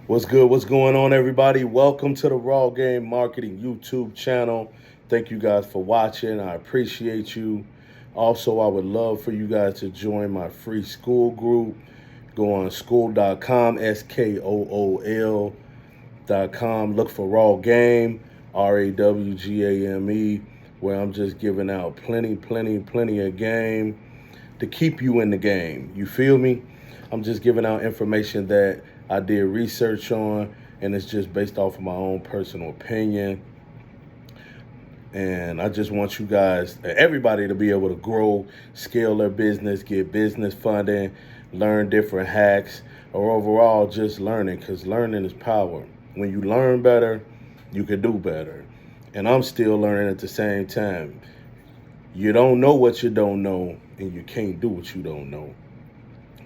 What's good? What's going on, everybody? Welcome to the Raw Game Marketing YouTube channel. Thank you guys for watching. I appreciate you. Also, I would love for you guys to join my free school group. Go on school.com, SKOOL.com. Look for Raw Game, RAWGAME, where I'm just giving out plenty of game to keep you in the game. You feel me? I'm just giving out information that I did research on, and it's just based off of my own personal opinion. And I just want you guys, everybody, to be able to grow, scale their business, get business funding, learn different hacks, or overall just learning, because learning is power. When you learn better, you can do better. And I'm still learning at the same time. You don't know what you don't know, and you can't do what you don't know.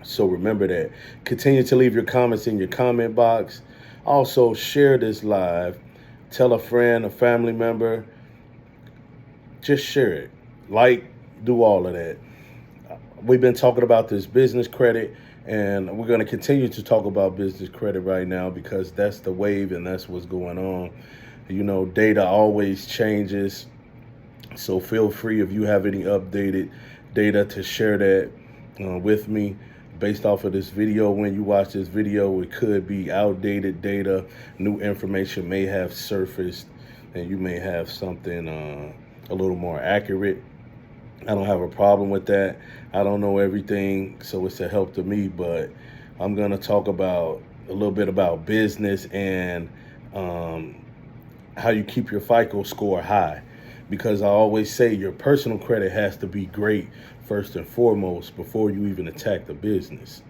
So remember that. Continue to leave your comments in your comment box. Also, share this live. Tell a friend, a family member. Just share it. Like, do all of that. We've been talking about this business credit, and we're going to continue to talk about business credit right now because that's the wave and that's what's going on. You know, data always changes. So feel free, if you have any updated data, to share that with me. Based off of this video, when you watch this video, it could be outdated data. New information may have surfaced, and you may have something a little more accurate. I don't have a problem with that. I don't know everything, so it's a help to me, but I'm going to talk about a little bit about business and how you keep your FICO score high. Because I always say your personal credit has to be great first and foremost before you even attack the business.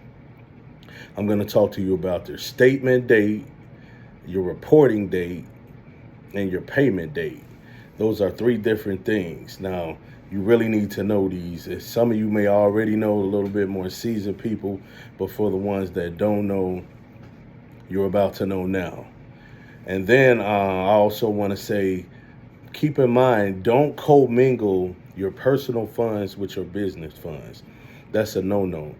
I'm going to talk to you about their statement date, your reporting date, and your payment date. Those are three different things. Now, you really need to know these. As some of you may already know, a little bit more seasoned people, but for the ones that don't know, you're about to know now. And then I also want to say, keep in mind, don't commingle your personal funds with your business funds. That's a no-no.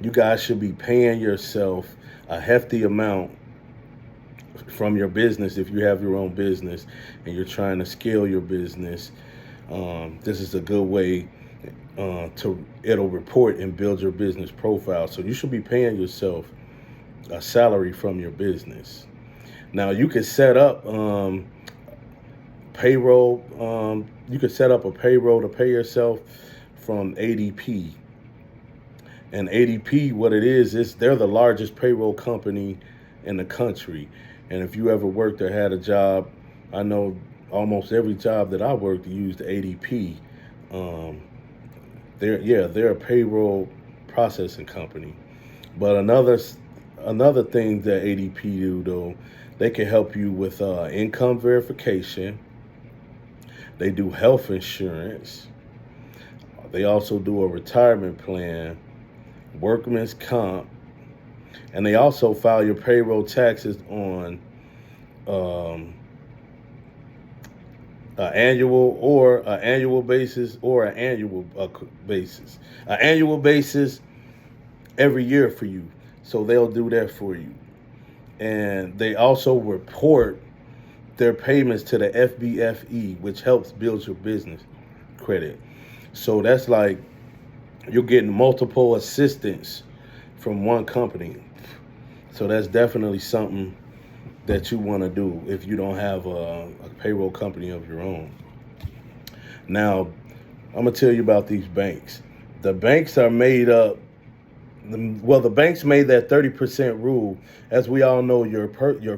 You guys should be paying yourself a hefty amount from your business if you have your own business and you're trying to scale your business. This is a good way it'll report and build your business profile. So you should be paying yourself a salary from your business. Now, you can set up payroll. You could set up a payroll to pay yourself from ADP. And ADP, what it is they're the largest payroll company in the country. And if you ever worked or had a job, I know almost every job that I worked used ADP. They're a payroll processing company. But another thing that ADP do, though, they can help you with income verification. They do health insurance. They also do a retirement plan, workman's comp, and they also file your payroll taxes on an annual basis or an annual basis. An annual basis every year for you. So they'll do that for you. And they also report their payments to the FBFE, which helps build your business credit. So that's like you're getting multiple assistance from one company. So that's definitely something that you want to do if you don't have a payroll company of your own. Now, I'm going to tell you about these banks. The banks are made up. The banks made that 30% rule. As we all know, your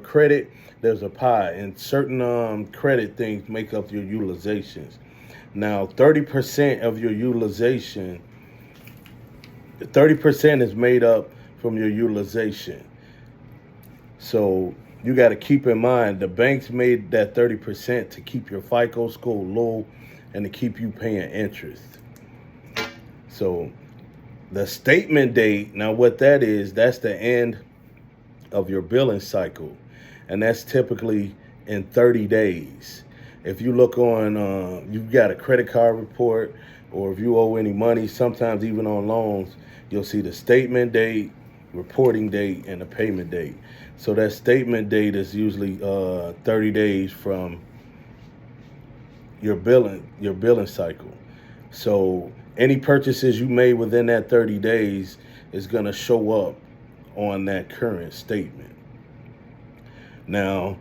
credit, there's a pie, and certain credit things make up your utilizations. Now, 30% of your utilization, 30% is made up from your utilization. So you got to keep in mind, the banks made that 30% to keep your FICO score low and to keep you paying interest. So the statement date, now what that is, that's the end of your billing cycle. And that's typically in 30 days. If you look on, you've got a credit card report, or if you owe any money, sometimes even on loans, you'll see the statement date reporting date and the payment date. So that statement date is usually 30 days from your billing cycle. So any purchases you made within that 30 days is going to show up on that current statement. Now,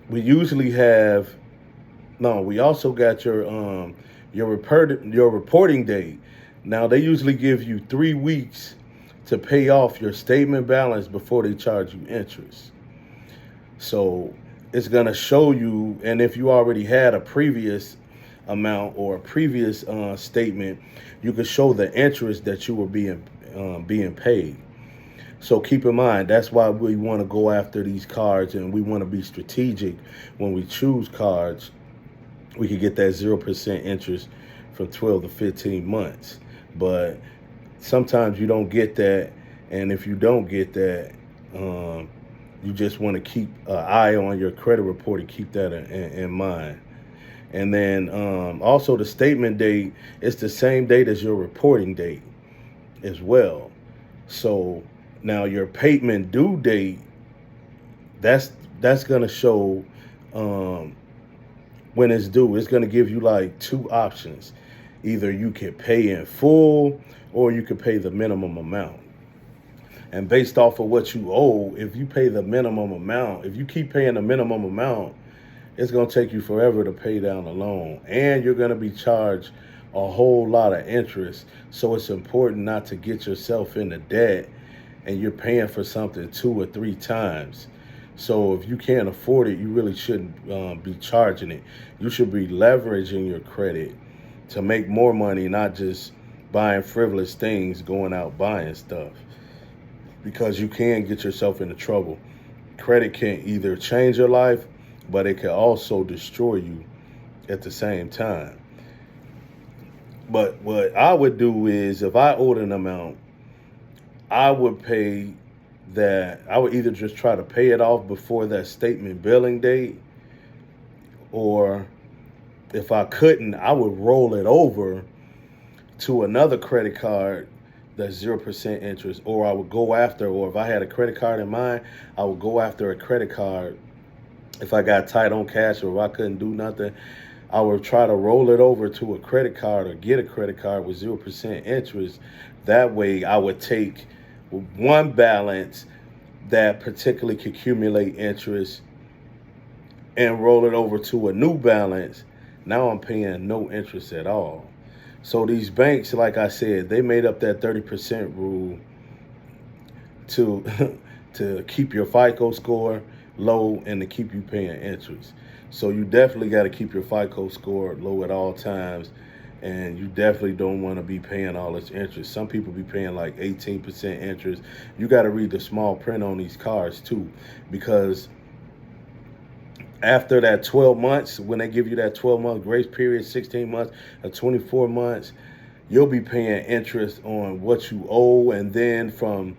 we usually have no, we also got your reporting date. Now they usually give you 3 weeks to pay off your statement balance before they charge you interest. So it's going to show you, and if you already had a previous amount or a previous statement, you can show the interest that you were being paid. So keep in mind, that's why we want to go after these cards, and we want to be strategic when we choose cards. We could get that 0% interest from 12 to 15 months. But sometimes you don't get that. And if you don't get that, you just want to keep an eye on your credit report and keep that in mind. And then also the statement date is the same date as your reporting date as well. So now your payment due date, that's going to show when it's due. It's going to give you like 2 options. Either you can pay in full or you can pay the minimum amount. And based off of what you owe, if you pay the minimum amount, if you keep paying the minimum amount, it's going to take you forever to pay down the loan. And you're going to be charged a whole lot of interest. So it's important not to get yourself into debt and you're paying for something 2 or 3 times. So if you can't afford it, you really shouldn't be charging it. You should be leveraging your credit to make more money, not just buying frivolous things, going out buying stuff. Because you can get yourself into trouble. Credit can either change your life, but it can also destroy you at the same time. But what I would do is, if I owed an amount, I would pay that. I would either just try to pay it off before that statement billing date, or if I couldn't, I would roll it over to another credit card that's 0% interest, or I would go after, or if I had a credit card in mind, I would go after a credit card. If I got tight on cash or if I couldn't do nothing, I would try to roll it over to a credit card or get a credit card with 0% interest. That way I would take one balance that particularly could accumulate interest and roll it over to a new balance. Now I'm paying no interest at all. So these banks, like I said, they made up that 30% rule to to keep your FICO score low and to keep you paying interest. So you definitely got to keep your FICO score low at all times, and you definitely don't want to be paying all this interest. Some people be paying like 18% interest. You got to read the small print on these cards too, because after that 12 months, when they give you that 12-month grace period, 16 months or 24 months, you'll be paying interest on what you owe. And then from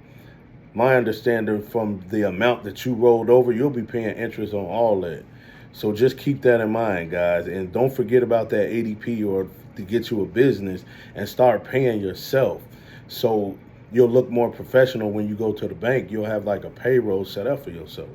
my understanding, from the amount that you rolled over, you'll be paying interest on all that. So just keep that in mind, guys. And don't forget about that ADP or to get you a business and start paying yourself. So you'll look more professional when you go to the bank. You'll have like a payroll set up for yourself.